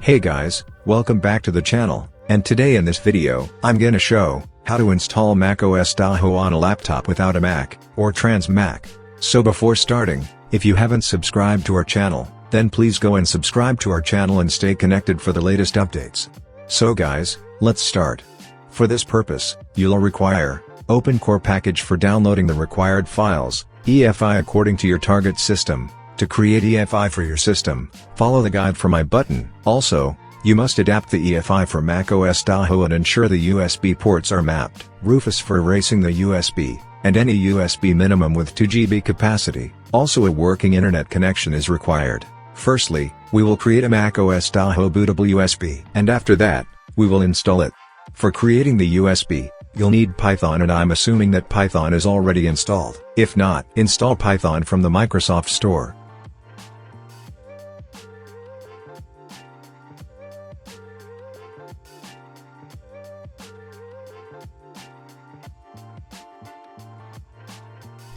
Hey guys, welcome back to the channel, and today in this video, I'm gonna show how to install macOS Tahoe on a laptop without a Mac, or Trans Mac. So before starting, if you haven't subscribed to our channel, then please go and subscribe to our channel and stay connected for the latest updates. So guys, let's start. For this purpose, you'll require OpenCore package for downloading the required files, EFI according to your target system. To create EFI for your system, follow the guide from my button. Also, you must adapt the EFI for macOS Tahoe and ensure the USB ports are mapped. Rufus for erasing the USB, and any USB minimum with 2 GB capacity. Also a working internet connection is required. Firstly, we will create a macOS Tahoe bootable USB, and after that, we will install it. For creating the USB, you'll need Python, and I'm assuming that Python is already installed. If not, install Python from the Microsoft Store.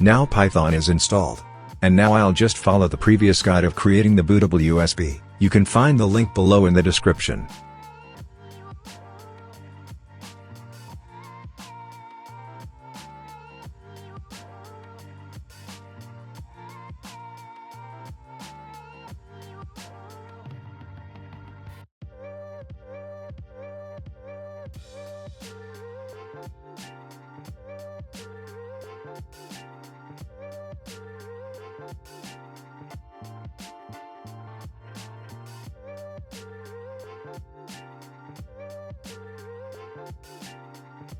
Now Python is installed. And now I'll just follow the previous guide of creating the bootable USB. You can find the link below in the description.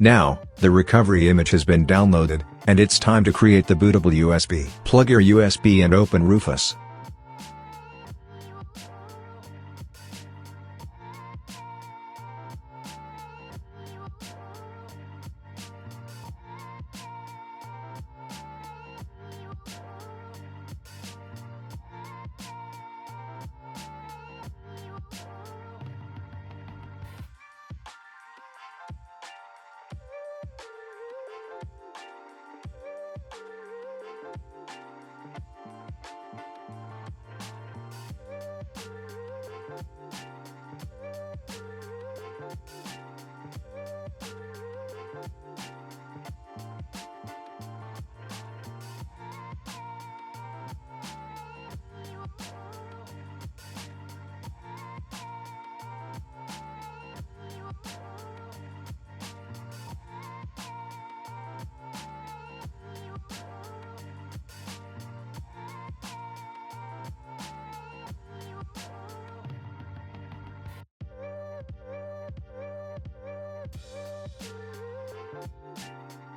Now, the recovery image has been downloaded, and it's time to create the bootable USB. Plug your USB and open Rufus.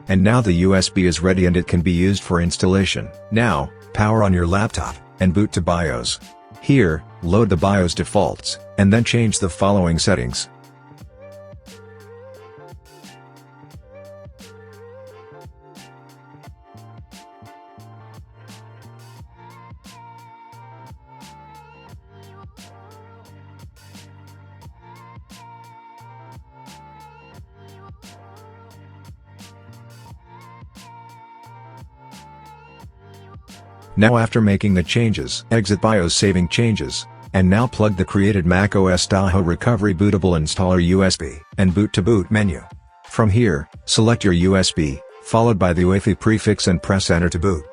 And now the USB is ready and it can be used for installation. Now, power on your laptop, and boot to BIOS. Here, load the BIOS defaults, and then change the following settings. Now after making the changes, exit BIOS saving changes, and now plug the created macOS Tahoe recovery bootable installer USB, and boot to boot menu. From here, select your USB, followed by the WIFI prefix and press enter to boot.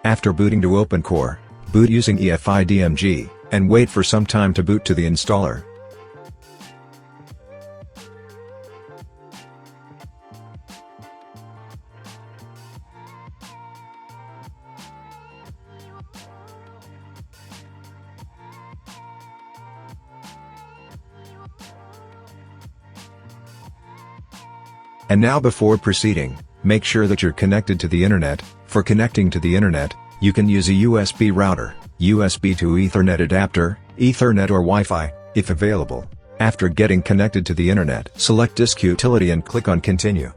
After booting to OpenCore, boot using EFI DMG, and wait for some time to boot to the installer. And now before proceeding, make sure that you're connected to the internet. For connecting to the internet, you can use a USB router, USB to Ethernet adapter, Ethernet or Wi-Fi, if available. After getting connected to the internet, select Disk Utility and click on Continue.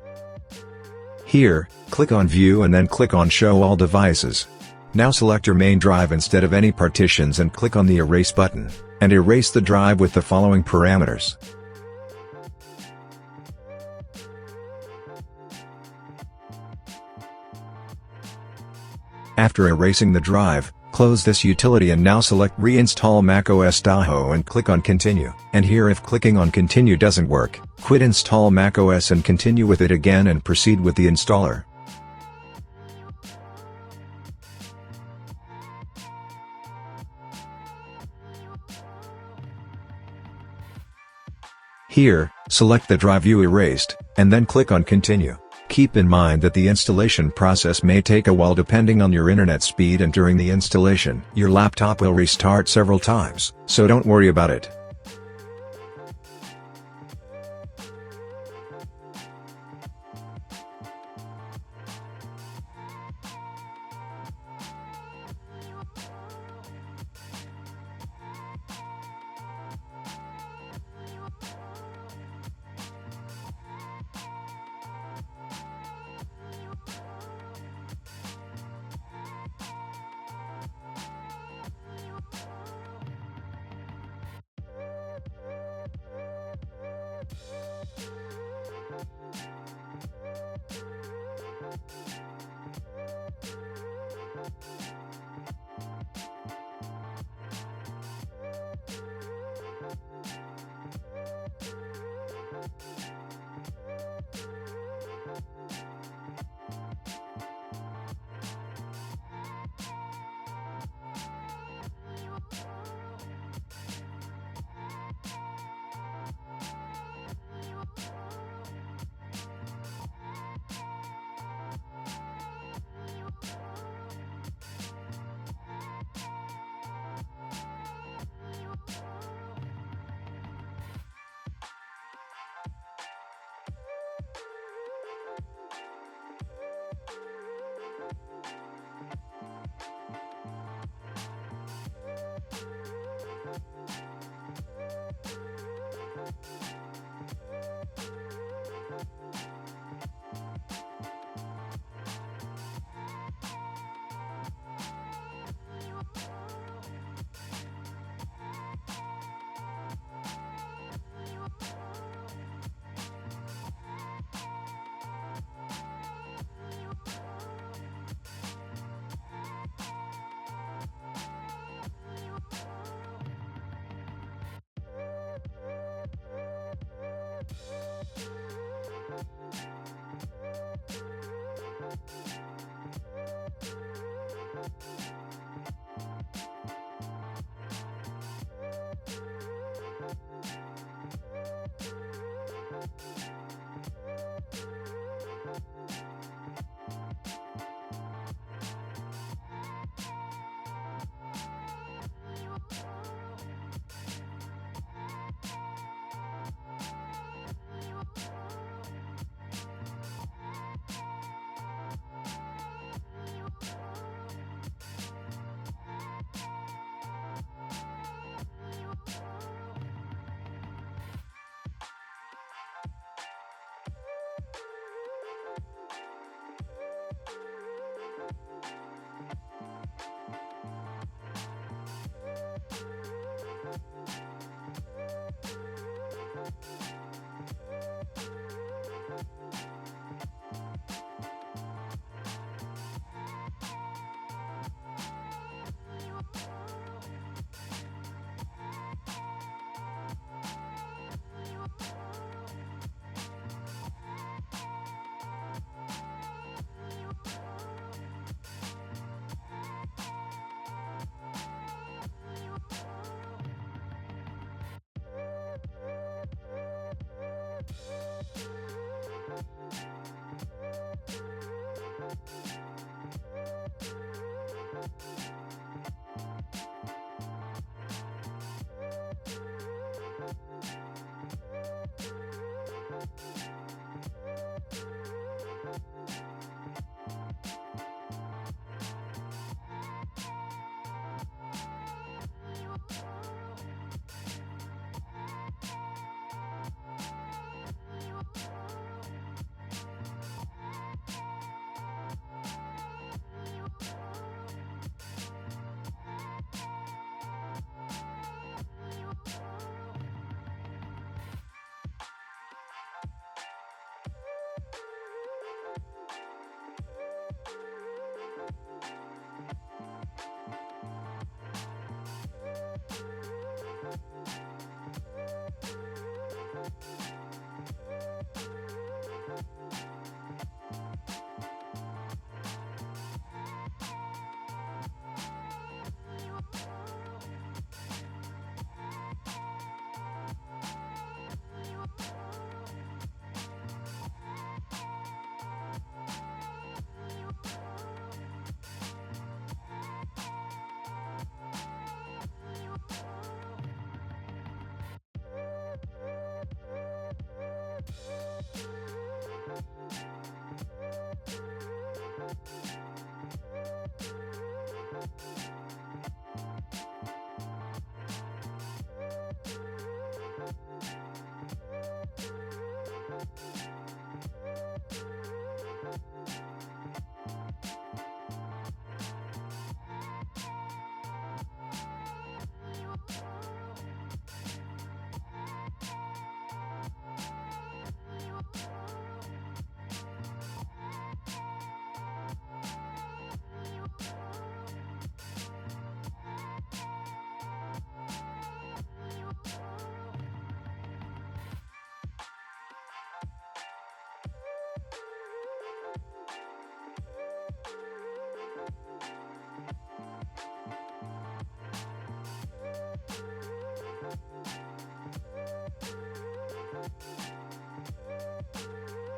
Here, click on View and then click on Show All Devices. Now select your main drive instead of any partitions and click on the Erase button, and erase the drive with the following parameters. After erasing the drive, Close this utility and now select Reinstall macOS Tahoe and click on Continue. And here, if clicking on Continue doesn't work, quit Install macOS and continue with it again and proceed with the installer. Here, select the drive you erased, and then click on Continue. Keep in mind that the installation process may take a while depending on your internet speed, and during the installation, your laptop will restart several times, so don't worry about it.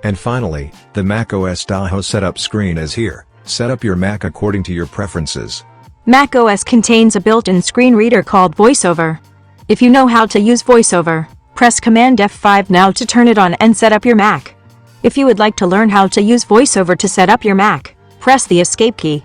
And finally, the macOS Tahoe setup screen is here. Set up your Mac according to your preferences. macOS contains a built-in screen reader called VoiceOver. If you know how to use VoiceOver, press Command F5 now to turn it on and set up your Mac. If you would like to learn how to use VoiceOver to set up your Mac, press the Escape key.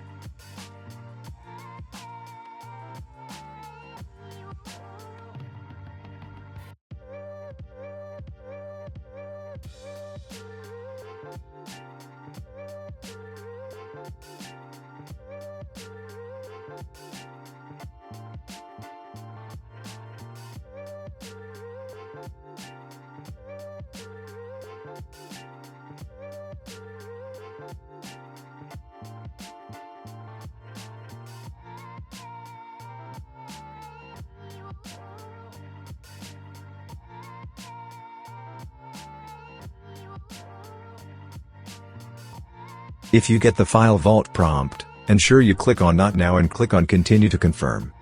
If you get the File Vault prompt, ensure you click on Not Now and click on Continue to confirm.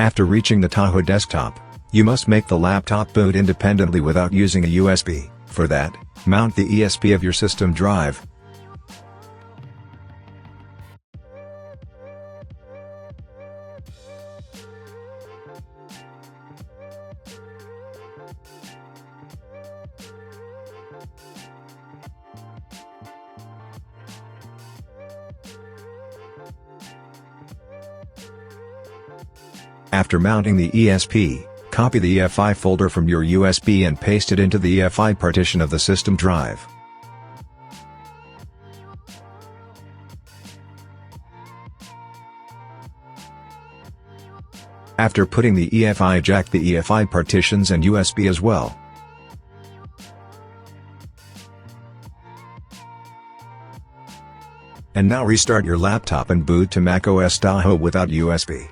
After reaching the Tahoe desktop, you must make the laptop boot independently without using a USB. For that, mount the ESP of your system drive. After mounting the ESP, copy the EFI folder from your USB and paste it into the EFI partition of the system drive. After putting the EFI, eject the EFI partitions and USB as well. And now restart your laptop and boot to macOS Tahoe without USB.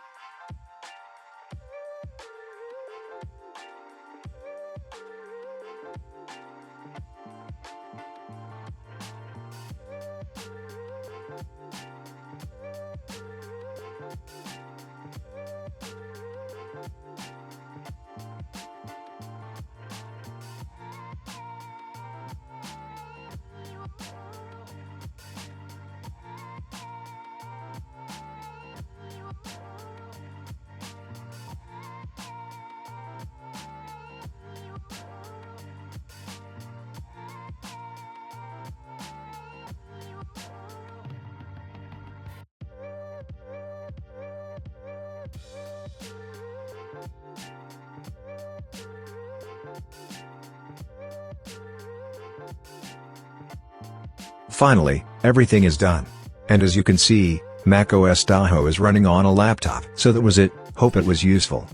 Finally, everything is done. And as you can see, macOS Tahoe is running on a laptop. So that was it. Hope it was useful.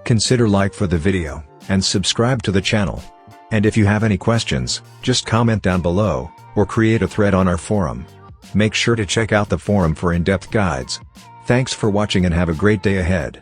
Consider like for the video, and subscribe to the channel. And if you have any questions, just comment down below, or create a thread on our forum. Make sure to check out the forum for in-depth guides. Thanks for watching and have a great day ahead.